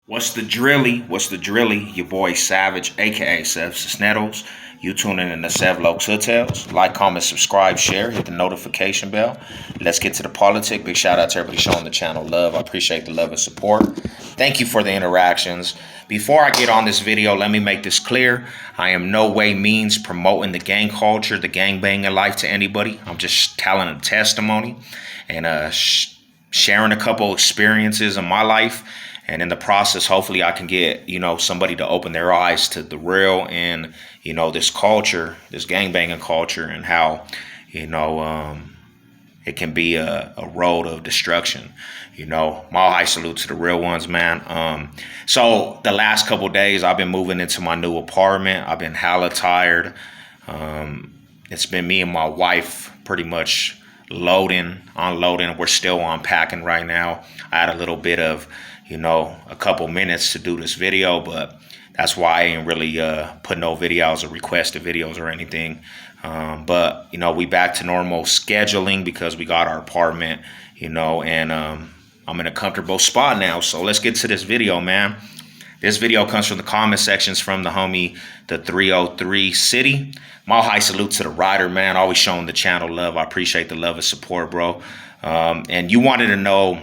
What's the drilly? What's the drilly? Your boy Savage, aka Sev Cisneros. You tuning in to Sev Lokes Hotels. Like, comment, subscribe, share, hit the notification bell. Let's get to the politic. Big shout out to everybody showing the channel love. I appreciate the love and support. Thank you for the interactions. Before I get on this video, let me make this clear. I am no way means promoting the gang culture, the gang banging life to anybody. I'm just telling a testimony and sharing a couple experiences in my life. And in the process, hopefully I can get, somebody to open their eyes to the real and, this culture, this gangbanging culture, and how, it can be a road of destruction. Mile high salute to the real ones, man. So the last couple of days, I've been moving into my new apartment. I've been hella tired. It's been me and my wife pretty much loading, unloading. We're still unpacking right now. I had a little bit of a couple minutes to do this video, but that's why I ain't really put no videos or requested videos or anything. But we back to normal scheduling because we got our apartment, and I'm in a comfortable spot now. So let's get to this video, man. This video comes from the comment sections from the homie, the 303 City. Mile high salute to the rider, man. Always showing the channel love. I appreciate the love and support, bro. And you wanted to know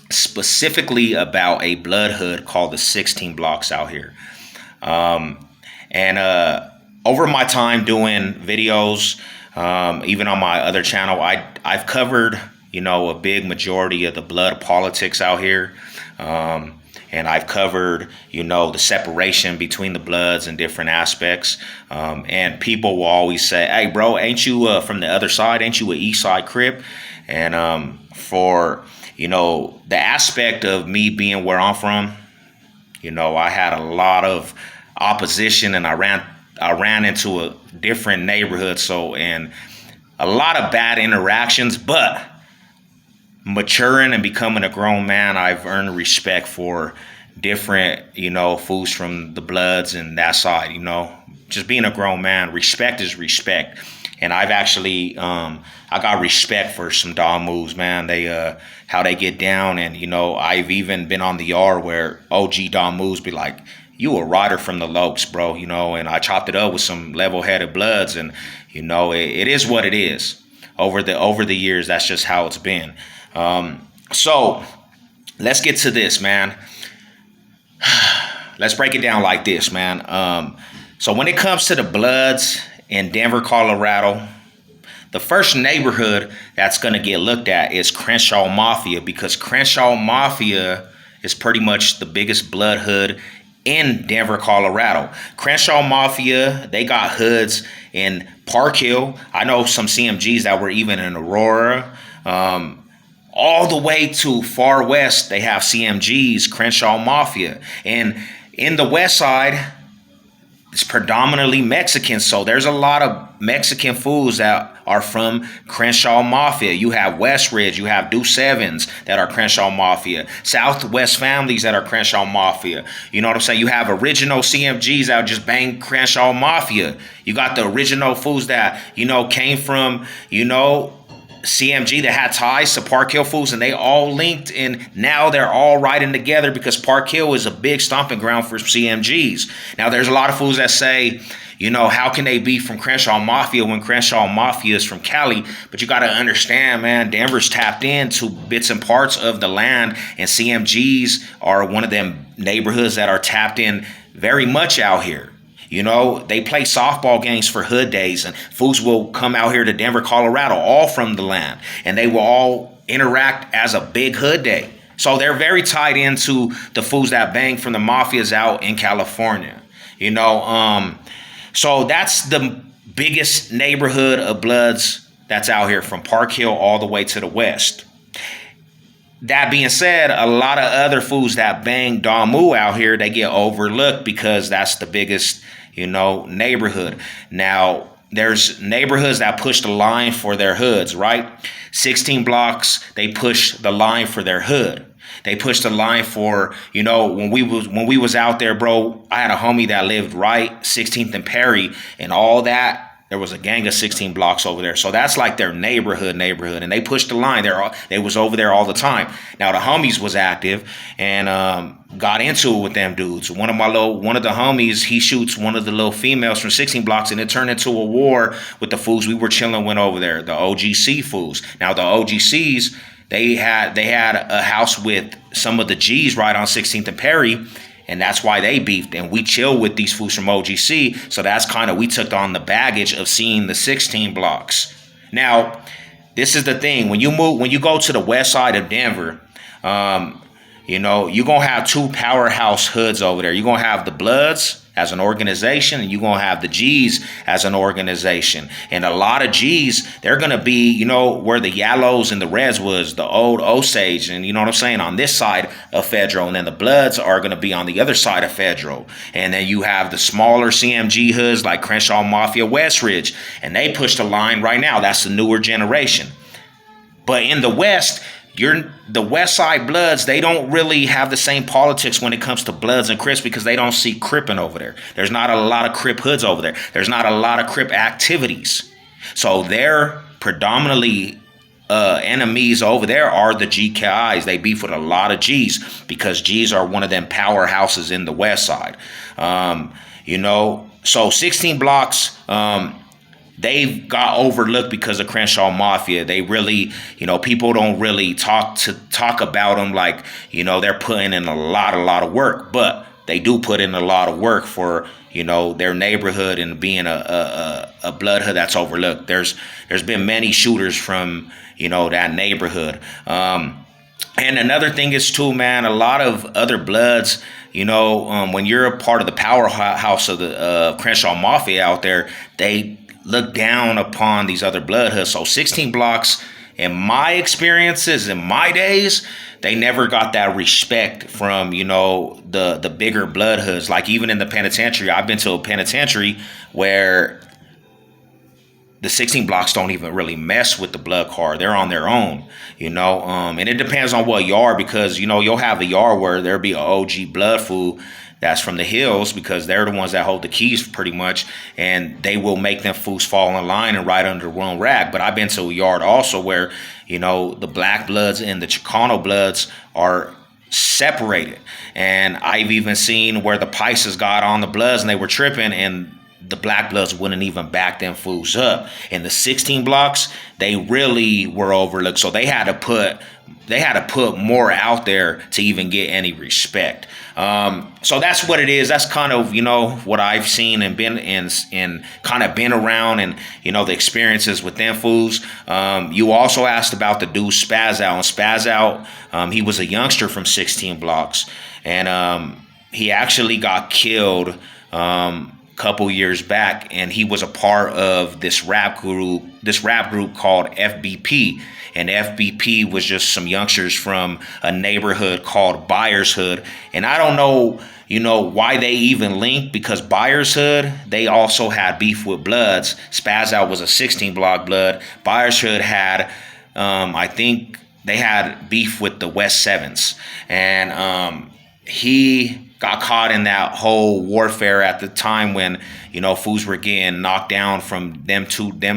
specifically about a blood hood called the 16 blocks out here. Over my time doing videos, even on my other channel, I've covered, a big majority of the blood politics out here. And I've covered, the separation between the bloods and different aspects. And people will always say, hey, bro, ain't you from the other side? Ain't you an East Side Crip? And for the aspect of me being where I'm from, I had a lot of opposition, and I ran into a different neighborhood. And a lot of bad interactions, but maturing and becoming a grown man, I've earned respect for different, fools from the bloods and that side, just being a grown man. Respect is respect. And I've actually, I got respect for some dog moves, man. They, how they get down. And, I've even been on the yard where OG dog moves be like, you a rider from the Lokes, bro, and I chopped it up with some level-headed bloods. And, it is what it is. Over the years, that's just how it's been. So let's get to this, man. Let's break it down like this, man. So when it comes to the bloods in Denver, Colorado, the first neighborhood that's going to get looked at is Crenshaw Mafia, because Crenshaw Mafia is pretty much the biggest blood hood in Denver, Colorado. Crenshaw Mafia, they got hoods in Park Hill. I know some CMGs that were even in Aurora. All the way to far west, they have CMGs, Crenshaw Mafia. And in the west side, it's predominantly Mexican, so there's a lot of Mexican fools that are from Crenshaw Mafia. You have West Ridge, you have Deuce Sevens that are Crenshaw Mafia, Southwest families that are Crenshaw Mafia. You know what I'm saying? You have original CMGs that just bang Crenshaw Mafia. You got the original fools that, came from, CMG that had ties to Park Hill fools, and they all linked, and now they're all riding together because Park Hill is a big stomping ground for CMGs. Now, there's a lot of fools that say, how can they be from Crenshaw Mafia when Crenshaw Mafia is from Cali? But you got to understand, man, Denver's tapped into bits and parts of the land, and CMGs are one of them neighborhoods that are tapped in very much out here. They play softball games for hood days, and fools will come out here to Denver, Colorado, all from the land, and they will all interact as a big hood day. So they're very tied into the fools that bang from the mafias out in California. So that's the biggest neighborhood of bloods that's out here, from Park Hill all the way to the west. That being said, a lot of other fools that bang Damu out here, they get overlooked because that's the biggest, neighborhood. Now, there's neighborhoods that push the line for their hoods, right? 16 blocks, they push the line for their hood. They push the line for, when we was out there, bro, I had a homie that lived right 16th and Perry, and all that There was a gang of 16 blocks over there. So that's like their neighborhood. And they pushed the line. They was over there all the time. Now the homies was active and got into it with them dudes. One of the homies, he shoots one of the little females from 16 blocks, and it turned into a war with the fools we were chilling with over there, the OGC fools. Now the OGCs, they had a house with some of the G's right on 16th and Perry. And that's why they beefed. And we chill with these fools from OGC. So that's kind of, we took on the baggage of seeing the 16 blocks. Now, this is the thing. When you go to the west side of Denver, you're going to have two powerhouse hoods over there. You're going to have the Bloods as an organization, and you're going to have the G's as an organization. And a lot of G's, they're going to be, where the yellows and the reds was, the old Osage, and you know what I'm saying, on this side of Federal. And then the Bloods are going to be on the other side of Federal. And then you have the smaller CMG hoods like Crenshaw Mafia, Westridge, and they push the line right now. That's the newer generation. But in the West, the West Side Bloods, they don't really have the same politics when it comes to Bloods and Crips because they don't see Cripping over there. There's not a lot of Crip hoods over there. There's not a lot of Crip activities. So they're predominantly enemies over there are the GKIs. They beef with a lot of G's because G's are one of them powerhouses in the West Side. So 16 blocks, they've got overlooked because of Crenshaw Mafia. They really, people don't really talk about them like, they're putting in a lot of work, but they do put in a lot of work for, their neighborhood and being a blood hood that's overlooked. There's been many shooters from, that neighborhood. And another thing is too, man, a lot of other Bloods, when you're a part of the powerhouse of the Crenshaw Mafia out there, they look down upon these other blood hoods. So 16 blocks, in my experiences, in my days, they never got that respect from, the bigger blood hoods. Like even in the penitentiary, I've been to a penitentiary where the 16 blocks don't even really mess with the blood card. They're on their own, and it depends on what yard, because, you'll have a yard where there'll be an OG blood fool that's from the hills, because they're the ones that hold the keys pretty much, and they will make them fools fall in line and right under one rag. But I've been to a yard also where, the Black Bloods and the Chicano Bloods are separated. And I've even seen where the Pisces got on the Bloods and they were tripping, and the Black Bloods wouldn't even back them fools up. In the 16 blocks, they really were overlooked. So they had to put more out there to even get any respect. So that's what it is. That's kind of, what I've seen and been and kind of been around, and, the experiences with them fools. You also asked about the dude Spaz Out. And Spaz Out, he was a youngster from 16 blocks, and he actually got killed couple years back, and he was a part of this rap group called FBP. And FBP was just some youngsters from a neighborhood called Byers Hood. And I don't know, why they even linked, because Byers Hood, they also had beef with Bloods. Spaz Out was a 16 block Blood. Byers Hood had, I think they had beef with the West Sevens. And he got caught in that whole warfare at the time when, fools were getting knocked down from them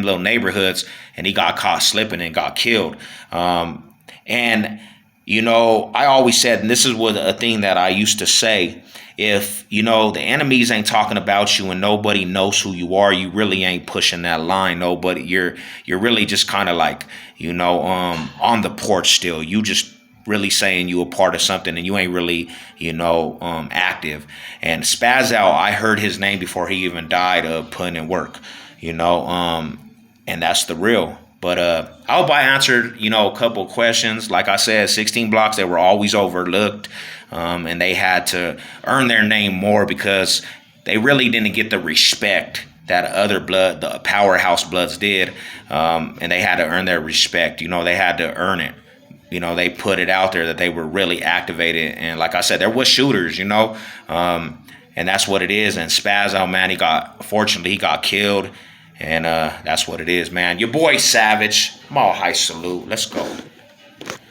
little neighborhoods, and he got caught slipping and got killed. And, I always said, and this is a thing that I used to say, if, the enemies ain't talking about you and nobody knows who you are, you really ain't pushing that line. Nobody, you're really just kind of like, on the porch still. You just really saying you a part of something, and you ain't really, active. And Spaz Out, I heard his name before he even died of putting in work, and that's the real. But I hope I answered, a couple questions. Like I said, 16 blocks, they were always overlooked, and they had to earn their name more because they really didn't get the respect that the powerhouse Bloods did, and they had to earn their respect. They had to earn it. They put it out there that they were really activated. And like I said, there was shooters, and that's what it is. And Spaz Out, man, fortunately, he got killed. And that's what it is, man. Your boy Savage. Mile High salute. Let's go.